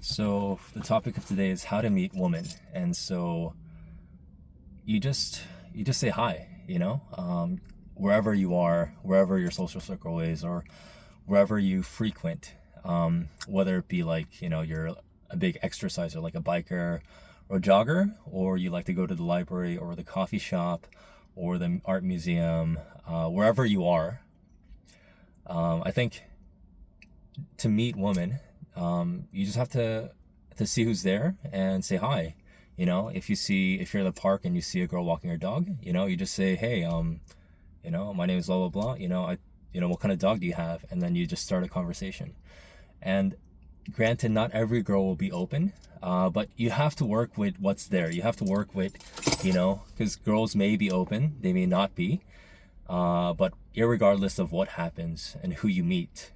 So the topic of today is how to meet women, and so you just you just say hi, wherever you are, wherever your social circle is, or wherever you frequent, whether it be like you're a big exerciser like a biker or a jogger, or you like to go to the library or the coffee shop or the art museum, wherever you are. I think to meet women, you just have to see who's there and say hi. If you're in the park and you see a girl walking her dog, you just say, hey, my name is blah blah blah. What kind of dog do you have? And then you just start a conversation. And granted, not every girl will be open, but you have to work with what's there. You have to work with, because girls may be open, they may not be, but irregardless of what happens and who you meet,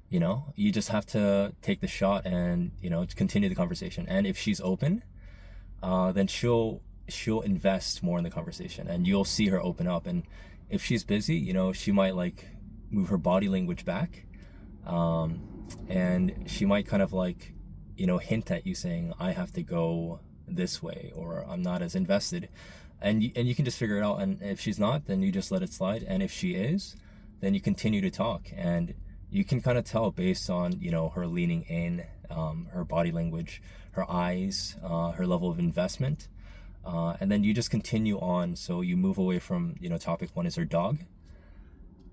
you just have to take the shot and continue the conversation. And if she's open, then she'll invest more in the conversation, and you'll see her open up. And if she's busy, she might like move her body language back, and she might kind of like hint at you saying, I have to go this way, or I'm not as invested. And you can just figure it out. And if she's not, then you just let it slide. And if she is, then you continue to talk. And you can kind of tell based on her leaning in, her body language, her eyes, her level of investment, and then you just continue on. So you move away from topic one is her dog,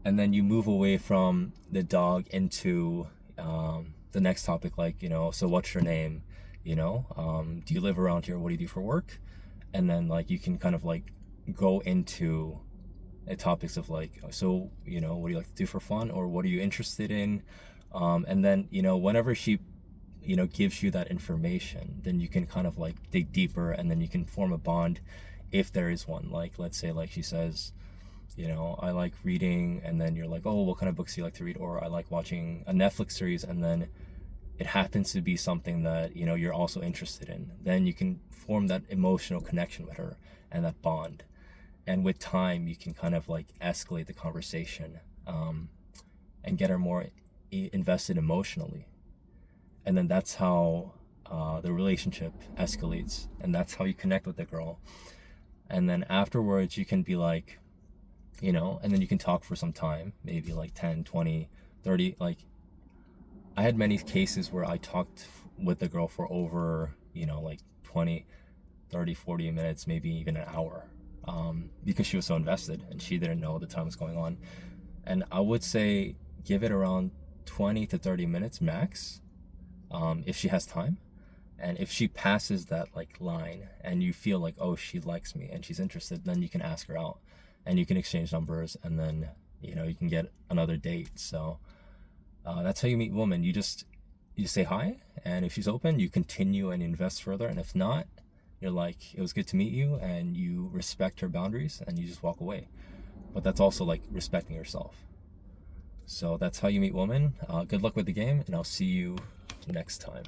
and then you move away from the dog into the next topic, like so what's your name, do you live around here, what do you do for work? And then like you can kind of like go into topics of like, so what do you like to do for fun, or what are you interested in? And then whenever she gives you that information, then you can kind of like dig deeper, and then you can form a bond if there is one. Like, let's say like she says, I like reading, and then you're like, oh, what kind of books do you like to read? Or I like watching a Netflix series, and then it happens to be something that you're also interested in. Then you can form that emotional connection with her and that bond. And with time, you can kind of like escalate the conversation, and get her more invested emotionally. And then that's how the relationship escalates, and that's how you connect with the girl. And then afterwards you can be like, and then you can talk for some time, maybe like 10, 20, 30. Like, I had many cases where I talked with the girl for over like 20, 30, 40 minutes, maybe even an hour, because she was so invested and she didn't know the time was going on. And I would say give it around 20 to 30 minutes max, if she has time. And if she passes that like line and you feel like, oh, she likes me and she's interested, then you can ask her out and you can exchange numbers, and then you can get another date. So that's how you meet women. You say hi, and if she's open, you continue and invest further. And if not, you're like, it was good to meet you, and you respect her boundaries and you just walk away. But that's also like respecting yourself. So that's how you meet women. Good luck with the game, and I'll see you next time.